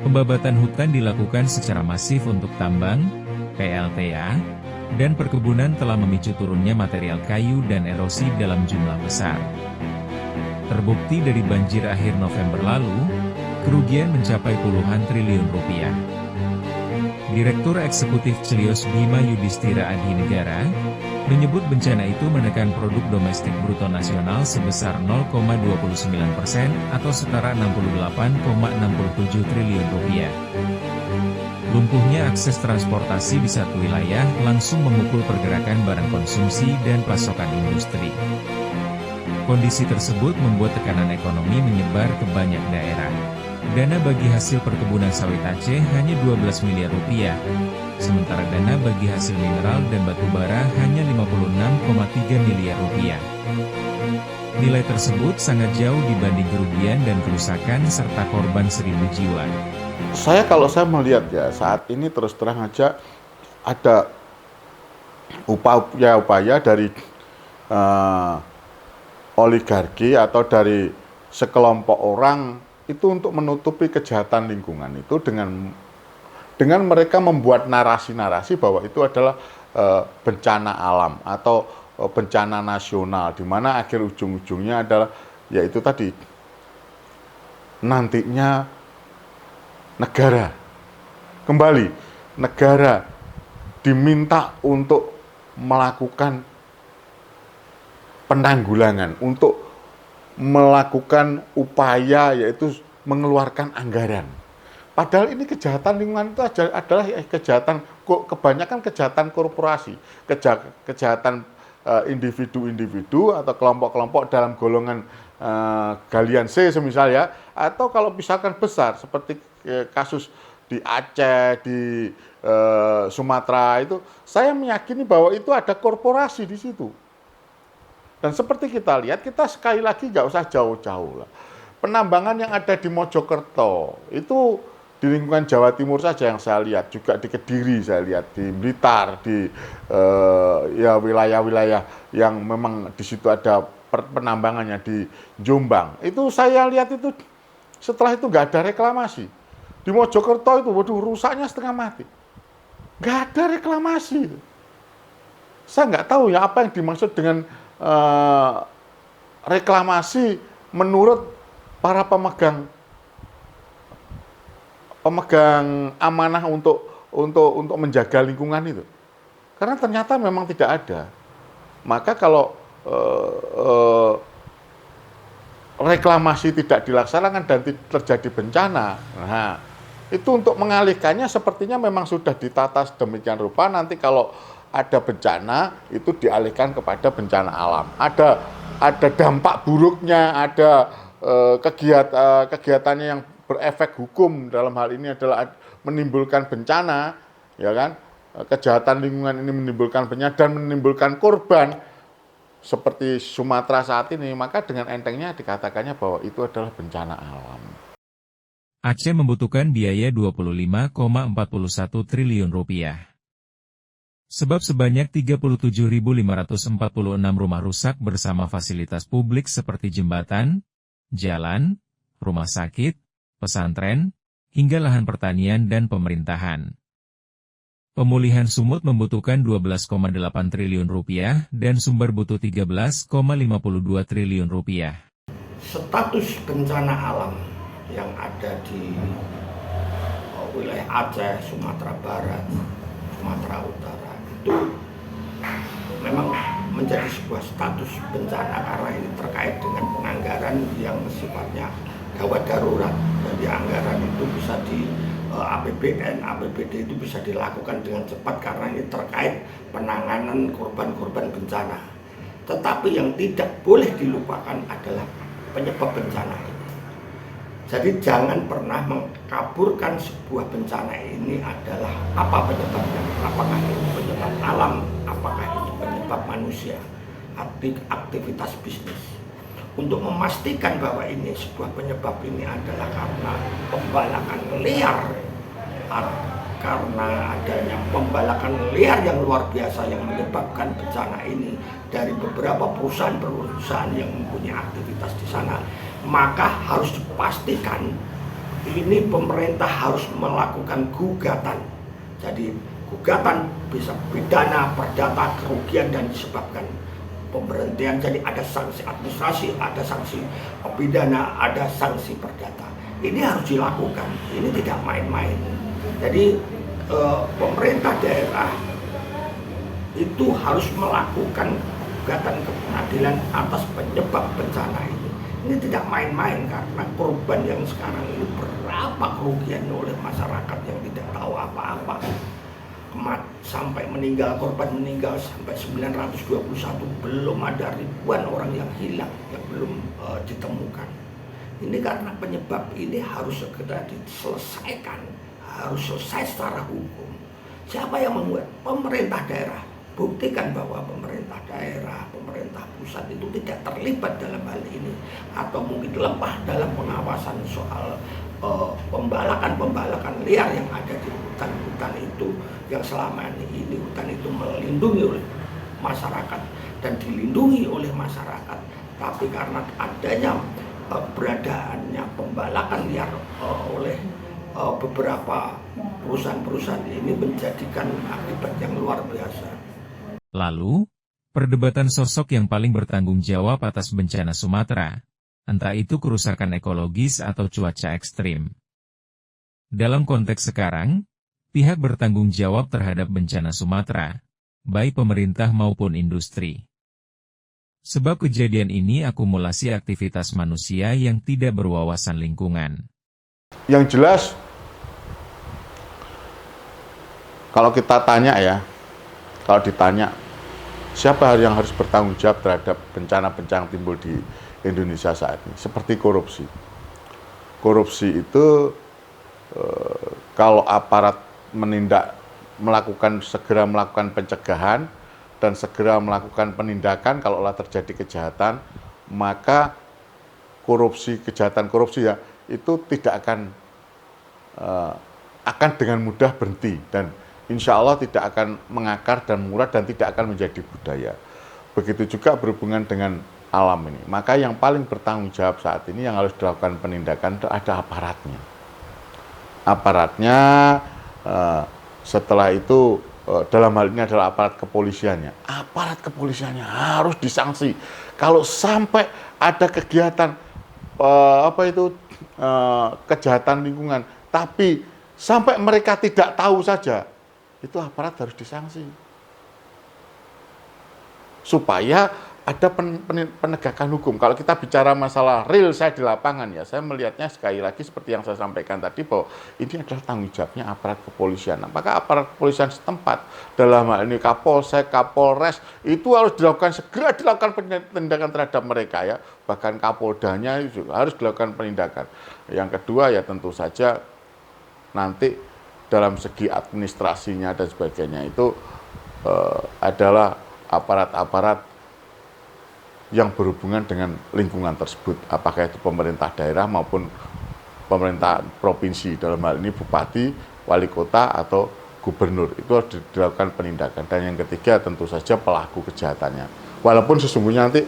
Pembabatan hutan dilakukan secara masif untuk tambang, PLTA, dan perkebunan telah memicu turunnya material kayu dan erosi dalam jumlah besar. Terbukti dari banjir akhir November lalu, kerugian mencapai puluhan triliun rupiah. Direktur Eksekutif Celios Bima Yudhistira Adhinegara menyebut bencana itu menekan produk domestik bruto nasional sebesar 0,29% atau setara 68,67 triliun rupiah. Lumpuhnya akses transportasi di satu wilayah langsung memukul pergerakan barang konsumsi dan pasokan industri. Kondisi tersebut membuat tekanan ekonomi menyebar ke banyak daerah. Dana bagi hasil perkebunan sawit Aceh hanya 12 miliar rupiah, sementara dana bagi hasil mineral dan batu bara hanya 56,3 miliar rupiah. Nilai tersebut sangat jauh dibanding kerugian dan kerusakan serta korban 1.000 jiwa. Kalau saya melihat ya, saat ini terus terang aja ada upaya-upaya dari oligarki atau dari sekelompok orang itu untuk menutupi kejahatan lingkungan itu dengan mereka membuat narasi-narasi bahwa itu adalah bencana alam atau bencana nasional, di mana akhir ujung-ujungnya adalah yaitu tadi nantinya negara diminta untuk melakukan penanggulangan, untuk melakukan upaya yaitu mengeluarkan anggaran. Padahal ini kejahatan lingkungan itu adalah kejahatan, kebanyakan kejahatan korporasi, kejahatan individu-individu atau kelompok-kelompok dalam golongan galian C semisal ya, atau kalau misalkan besar seperti kasus di Aceh, di Sumatera itu, saya meyakini bahwa itu ada korporasi di situ. Dan seperti kita lihat, kita sekali lagi nggak usah jauh-jauh lah. Penambangan yang ada di Mojokerto, itu di lingkungan Jawa Timur saja yang saya lihat, juga di Kediri saya lihat, di Blitar, di ya wilayah-wilayah yang memang di situ ada penambangannya, di Jombang. Itu saya lihat itu, setelah itu nggak ada reklamasi. Di Mojokerto itu, waduh, rusaknya setengah mati. Nggak ada reklamasi. Saya nggak tahu ya apa yang dimaksud dengan reklamasi menurut para pemegang amanah untuk menjaga lingkungan itu. Karena ternyata memang tidak ada. Maka kalau reklamasi tidak dilaksanakan dan terjadi bencana, nah itu untuk mengalihkannya sepertinya memang sudah ditata sedemikian rupa, nanti kalau ada bencana itu dialihkan kepada bencana alam. Ada dampak buruknya, ada kegiatannya yang berefek hukum, dalam hal ini adalah menimbulkan bencana, ya kan? Kejahatan lingkungan ini menimbulkan bencana dan menimbulkan korban seperti Sumatera saat ini, maka dengan entengnya dikatakannya bahwa itu adalah bencana alam. Aceh membutuhkan biaya 25,41 triliun rupiah. Sebab sebanyak 37.546 rumah rusak bersama fasilitas publik seperti jembatan, jalan, rumah sakit, pesantren, hingga lahan pertanian dan pemerintahan. Pemulihan sumut membutuhkan 12,8 triliun rupiah dan sumber butuh 13,52 triliun rupiah. Status bencana alam yang ada di wilayah Aceh, Sumatera Barat, Sumatera Utara itu memang menjadi sebuah status bencana karena ini terkait dengan penganggaran yang sifatnya gawat darurat. Jadi anggaran itu bisa di APBN, APBD itu bisa dilakukan dengan cepat karena ini terkait penanganan korban-korban bencana. Tetapi yang tidak boleh dilupakan adalah penyebab bencana ini. Jadi jangan pernah mengkaburkan sebuah bencana ini adalah apa penyebabnya. Apakah ini penyebab alam, apakah ini penyebab manusia, aktivitas bisnis. Untuk memastikan bahwa ini sebuah penyebab ini adalah karena pembalakan liar, karena adanya pembalakan liar yang luar biasa yang menyebabkan bencana ini dari beberapa perusahaan yang mempunyai aktivitas di sana, maka harus dipastikan ini pemerintah harus melakukan gugatan. Jadi gugatan bisa pidana, perdata, kerugian dan disebabkan pemberhentian. Jadi ada sanksi administrasi, ada sanksi pidana, ada sanksi perdata. Ini harus dilakukan. Ini tidak main-main. Jadi pemerintah daerah itu harus melakukan gugatan ke pengadilan atas penyebab bencana ini. Ini tidak main-main karena korban yang sekarang ini berapa kerugian oleh masyarakat yang tidak tahu apa-apa. Sampai meninggal, korban meninggal sampai 921, belum ada ribuan orang yang hilang, yang belum ditemukan. Ini karena penyebab ini harus segera diselesaikan, harus selesai secara hukum. Siapa yang membuat? Pemerintah daerah. Buktikan bahwa pemerintah daerah, pemerintah pusat itu tidak terlibat dalam hal ini, atau mungkin lemah dalam pengawasan soal pembalakan liar yang ada di hutan-hutan itu, yang selama ini hutan itu melindungi oleh masyarakat dan dilindungi oleh masyarakat, tapi karena adanya beradaannya pembalakan liar oleh beberapa perusahaan-perusahaan ini menjadikan akibat yang luar biasa. Lalu, perdebatan sosok yang paling bertanggung jawab atas bencana Sumatera, entah itu kerusakan ekologis atau cuaca ekstrim. Dalam konteks sekarang, pihak bertanggung jawab terhadap bencana Sumatera, baik pemerintah maupun industri. Sebab kejadian ini akumulasi aktivitas manusia yang tidak berwawasan lingkungan. Yang jelas, kalau kita tanya ya, kalau ditanya, siapa yang harus bertanggung jawab terhadap bencana-bencana timbul di Indonesia saat ini? Seperti korupsi. Korupsi itu kalau aparat segera melakukan pencegahan dan segera melakukan penindakan kalau terjadi kejahatan, maka kejahatan korupsi ya itu tidak akan dengan mudah berhenti, dan insya Allah tidak akan mengakar dan murad dan tidak akan menjadi budaya. Begitu juga berhubungan dengan alam ini. Maka yang paling bertanggung jawab saat ini yang harus dilakukan penindakan ada aparatnya. Aparatnya setelah itu dalam hal ini adalah aparat kepolisiannya. Aparat kepolisiannya harus disanksi. Kalau sampai ada kegiatan kejahatan lingkungan, tapi sampai mereka tidak tahu saja, itu aparat harus disanksi supaya ada penegakan hukum. Kalau kita bicara masalah real saya di lapangan ya, saya melihatnya sekali lagi seperti yang saya sampaikan tadi, bahwa ini adalah tanggung jawabnya aparat kepolisian. Apakah aparat kepolisian setempat, dalam hal ini Kapolsek, Kapolres, itu harus segera dilakukan penindakan terhadap mereka ya. Bahkan Kapoldanya juga harus dilakukan penindakan. Yang kedua ya tentu saja nanti dalam segi administrasinya dan sebagainya itu adalah aparat-aparat yang berhubungan dengan lingkungan tersebut, apakah itu pemerintah daerah maupun pemerintah provinsi, dalam hal ini bupati, wali kota atau gubernur, itu harus dilakukan penindakan. Dan yang ketiga tentu saja pelaku kejahatannya, walaupun sesungguhnya nanti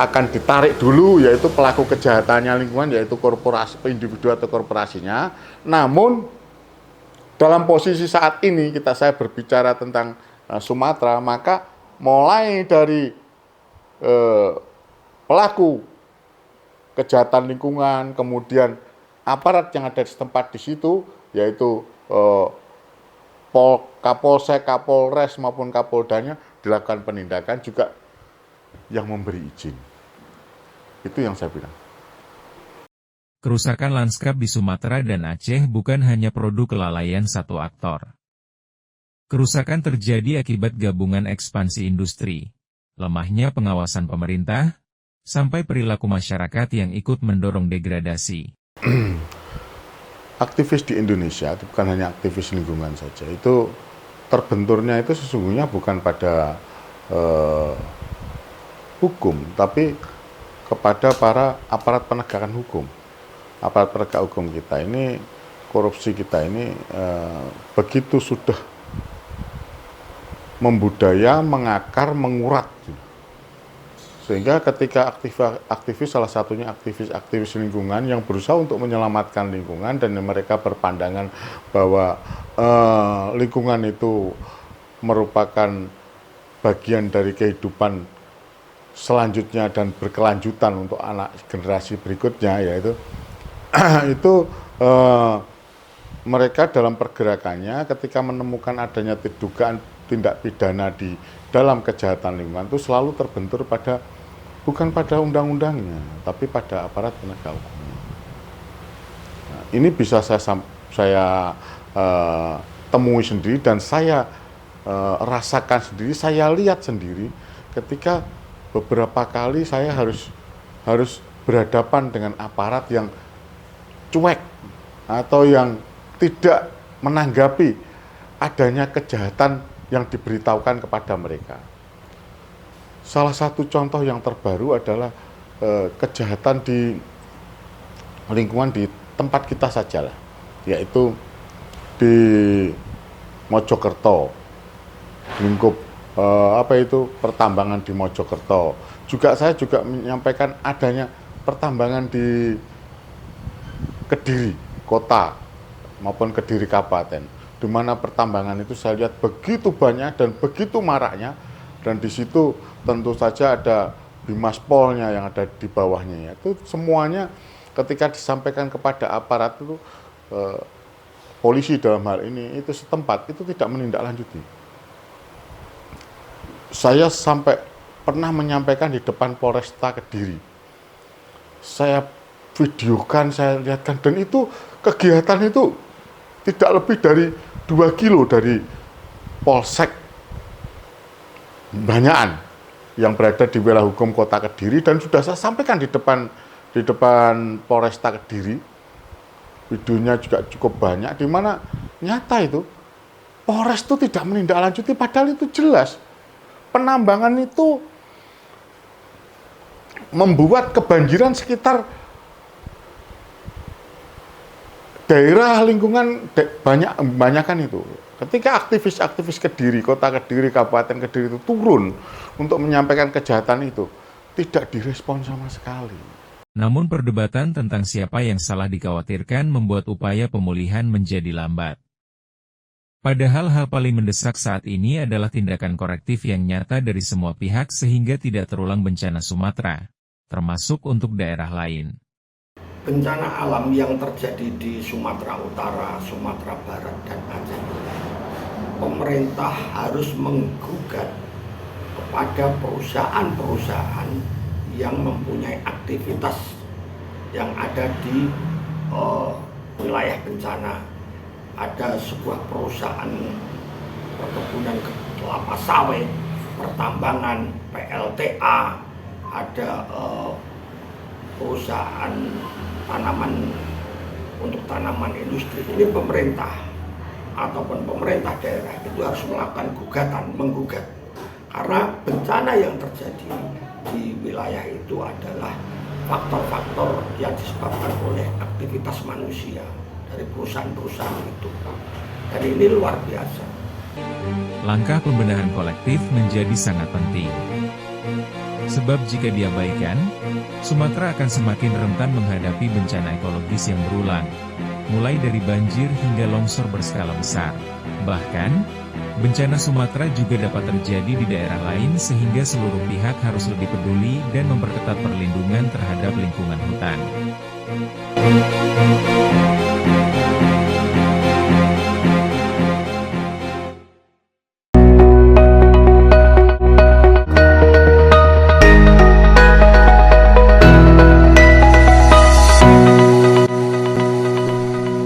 akan ditarik dulu yaitu pelaku kejahatannya lingkungan, yaitu korporasi, individu atau korporasinya. Namun dalam posisi saat ini saya berbicara tentang Sumatera, maka mulai dari pelaku kejahatan lingkungan, kemudian aparat yang ada di setempat di situ, yaitu Kapolsek, Kapolres maupun Kapoldanya, dilakukan penindakan juga yang memberi izin. Itu yang saya bilang. Kerusakan lanskap di Sumatera dan Aceh bukan hanya produk kelalaian satu aktor. Kerusakan terjadi akibat gabungan ekspansi industri, lemahnya pengawasan pemerintah, sampai perilaku masyarakat yang ikut mendorong degradasi. Aktivis di Indonesia, itu bukan hanya aktivis lingkungan saja, itu terbenturnya itu sesungguhnya bukan pada hukum, tapi kepada para aparat penegakan hukum. Aparat penegak hukum kita ini, korupsi kita ini begitu sudah membudaya, mengakar, mengurat, Sehingga ketika aktivis salah satunya aktivis lingkungan yang berusaha untuk menyelamatkan lingkungan dan mereka berpandangan bahwa lingkungan itu merupakan bagian dari kehidupan selanjutnya dan berkelanjutan untuk anak generasi berikutnya, yaitu itu mereka dalam pergerakannya ketika menemukan adanya dugaan tindak pidana di dalam kejahatan lingkungan itu selalu terbentur bukan pada undang-undangnya, tapi pada aparat penegak hukumnya. Nah, ini bisa saya temui sendiri dan saya rasakan sendiri, saya lihat sendiri ketika beberapa kali saya harus berhadapan dengan aparat yang cuek atau yang tidak menanggapi adanya kejahatan yang diberitahukan kepada mereka. Salah satu contoh yang terbaru adalah kejahatan di lingkungan di tempat kita sajalah, yaitu di Mojokerto, lingkup pertambangan di Mojokerto. Saya juga menyampaikan adanya pertambangan di Kediri kota maupun Kediri Kabupaten, di mana pertambangan itu saya lihat begitu banyak dan begitu maraknya, dan di situ tentu saja ada Bimas Polnya yang ada di bawahnya. Itu semuanya ketika disampaikan kepada aparat itu polisi dalam hal ini itu setempat itu tidak menindaklanjuti. Saya sampai pernah menyampaikan di depan Polresta Kediri. Saya videokan, saya lihatkan, dan itu kegiatan itu tidak lebih dari 2 kilo dari Polsek Banyakan yang berada di wilayah hukum Kota Kediri, dan sudah saya sampaikan di depan Polresta Kediri. Videonya juga cukup banyak, di mana nyata itu Polres itu tidak menindaklanjuti, padahal itu jelas penambangan itu membuat kebanjiran sekitar daerah lingkungan banyakan itu. Ketika aktivis-aktivis Kediri, Kota Kediri, Kabupaten Kediri itu turun untuk menyampaikan kejahatan itu, tidak direspon sama sekali. Namun perdebatan tentang siapa yang salah dikhawatirkan membuat upaya pemulihan menjadi lambat. Padahal hal paling mendesak saat ini adalah tindakan korektif yang nyata dari semua pihak sehingga tidak terulang bencana Sumatera, termasuk untuk daerah lain. Bencana alam yang terjadi di Sumatera Utara, Sumatera Barat, dan Aceh, pemerintah harus menggugat kepada perusahaan-perusahaan yang mempunyai aktivitas yang ada di wilayah bencana. Ada sebuah perusahaan perkebunan kelapa sawit, pertambangan, PLTA, ada perusahaan tanaman untuk tanaman industri. Ini pemerintah ataupun pemerintah daerah itu harus melakukan menggugat, karena bencana yang terjadi di wilayah itu adalah faktor-faktor yang disebabkan oleh aktivitas manusia dari perusahaan-perusahaan itu, dan ini luar biasa. Langkah pembenahan kolektif menjadi sangat penting. Sebab jika diabaikan, Sumatera akan semakin rentan menghadapi bencana ekologis yang berulang, mulai dari banjir hingga longsor berskala besar. Bahkan, bencana Sumatera juga dapat terjadi di daerah lain sehingga seluruh pihak harus lebih peduli dan memperketat perlindungan terhadap lingkungan hutan.